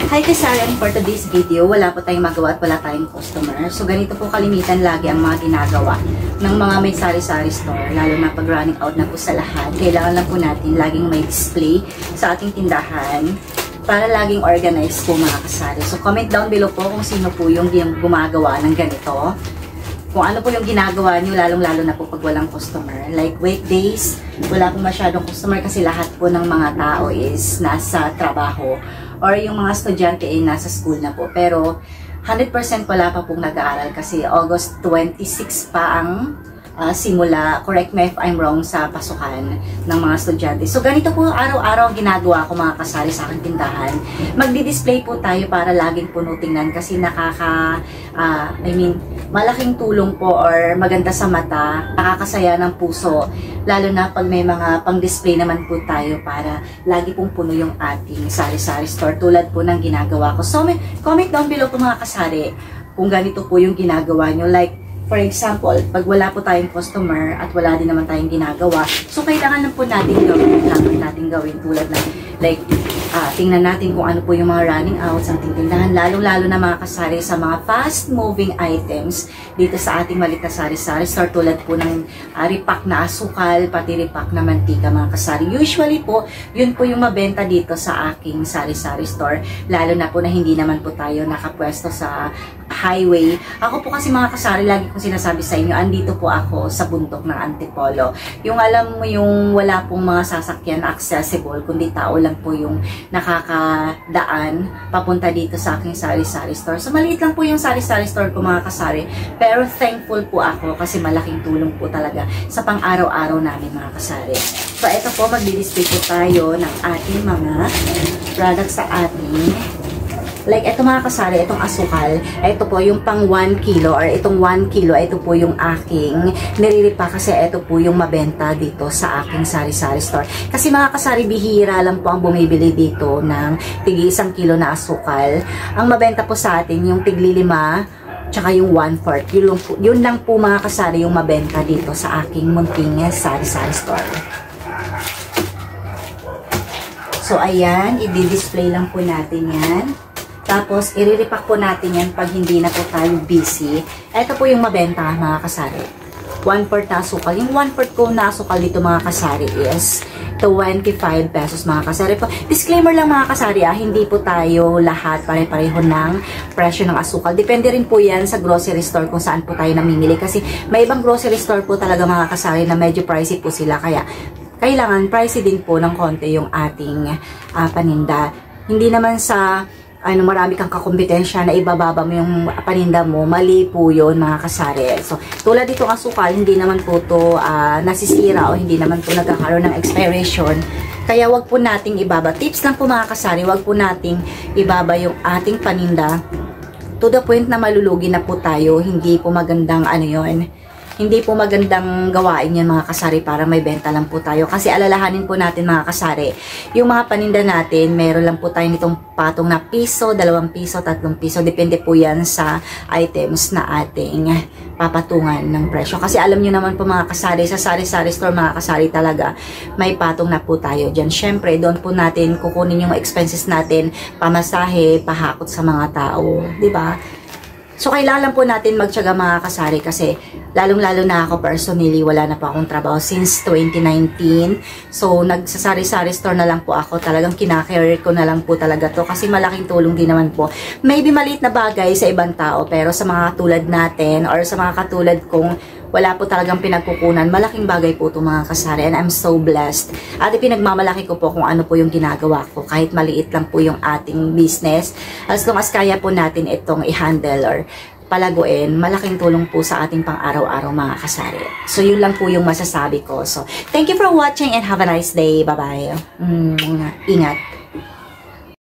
Hi kasari, and for today's video, wala po tayong magawa at wala tayong customer. So ganito po kalimitan lagi ang mga ginagawa ng mga may sari-sari store, lalo na pag running out na po sa lahat. Kailangan lang po natin laging may display sa ating tindahan para laging organized po mga kasari. So comment down below po kung sino po yung gumagawa ng ganito. Kung ano po yung ginagawa nyo, lalong-lalo na po pag walang customer. Like weekdays, wala po masyadong customer kasi lahat po ng mga tao is nasa trabaho. Or yung mga estudyante ay nasa school na po. Pero 100% wala pa pong nag-aaral kasi August 26 pa ang simula, correct me if I'm wrong, sa pasukan ng mga estudyante. So ganito po araw-araw ang ginagawa ko mga kasari sa aking tindahan. Magdi-display po tayo para laging puno tingnan kasi malaking tulong po or maganda sa mata, nakakasaya ng puso, lalo na pag may mga pang-display naman po tayo para lagi pong puno yung ating sari-sari store tulad po ng ginagawa ko. So comment down below po mga kasari kung ganito po yung ginagawa nyo. Like, for example, pag wala po tayong customer at wala din naman tayong ginagawa, so kailangan lang po natin gawin tulad na like, tingnan natin kung ano po yung mga running outs ang tindahan, lalong-lalo na mga kasari sa mga fast-moving items dito sa ating maliit na sari-sari store tulad po ng ripak na asukal, pati ripak na mantika mga kasari. Usually po, yun po yung mabenta dito sa aking sari-sari store, lalo na po na hindi naman po tayo nakapwesto sa highway. Ako po kasi mga kasari, lagi kong sinasabi sa inyo, andito po ako sa bundok ng Antipolo. Yung alam mo yung wala pong mga sasakyan na accessible, kundi tao lang po yung nakakadaan papunta dito sa aking sari-sari store. So maliit lang po yung sari-sari store ko mga kasari, pero thankful po ako kasi malaking tulong po talaga sa pang-araw-araw namin mga kasari. So ito po, magdi-display po tayo ng ating mga products sa ating. Like, ito mga kasari, itong asukal, ito po yung pang 1 kilo or itong 1 kilo, ito po yung aking nililipa kasi ito po yung mabenta dito sa aking sari-sari store. Kasi mga kasari, bihira lang po ang bumibili dito ng tig 1 kilo na asukal. Ang mabenta po sa atin, yung tigli 5, tsaka yung 1/4. Yun lang po mga kasari yung mabenta dito sa aking munting sari-sari store. So, ayan, i-display lang po natin yan. Tapos, iriripak po natin yan pag hindi na po tayo busy. Ito po yung mabenta, mga kasari. 1/4 na asukal. Yung 1/4 ko na asukal dito, mga kasari, is 25 pesos, mga kasari. Disclaimer lang, mga kasari, hindi po tayo lahat pare-pareho ng presyo ng asukal. Depende rin po yan sa grocery store kung saan po tayo namimili. Kasi may ibang grocery store po talaga, mga kasari, na medyo pricey po sila. Kaya, kailangan pricey din po ng konti yung ating paninda. Hindi naman sa marami kang kakompetensya na ibababa mo yung paninda mo, mali po yun mga kasari. So, tulad dito ang asukal, hindi naman po to nasisira o hindi naman po nagkakaroon ng expiration. Kaya wag po nating ibaba. Tips lang po mga kasari, wag po nating ibaba yung ating paninda to the point na malulugi na po tayo. Hindi po magandang hindi po magandang gawain yan mga kasari para may benta lang po tayo. Kasi alalahanin po natin mga kasari, yung mga paninda natin, meron lang po tayo nitong patong na piso, 2 piso, 3 piso. Depende po yan sa items na ating papatungan ng presyo. Kasi alam nyo naman po mga kasari, sa sari-sari store mga kasari talaga, may patong na po tayo dyan. Syempre, doon po natin kukunin yung expenses natin, pamasahe, pahakot sa mga tao. Diba? So, kailangan lang po natin magtiyaga mga kasari kasi lalong-lalo na ako personally, wala na po akong trabaho since 2019. So, nagsasari-sari store na lang po ako. Talagang kinakarry ko na lang po talaga to kasi malaking tulong din naman po. Maybe maliit na bagay sa ibang tao pero sa mga katulad natin or sa mga katulad kong wala po talagang pinagkukunan, malaking bagay po ito mga kasari and I'm so blessed. At pinagmamalaki ko po kung ano po yung ginagawa ko kahit maliit lang po yung ating business. As long as kaya po natin itong i-handle or palaguin, malaking tulong po sa ating pang-araw-araw mga kasari. So yun lang po yung masasabi ko. So thank you for watching and have a nice day. Bye-bye. Ingat.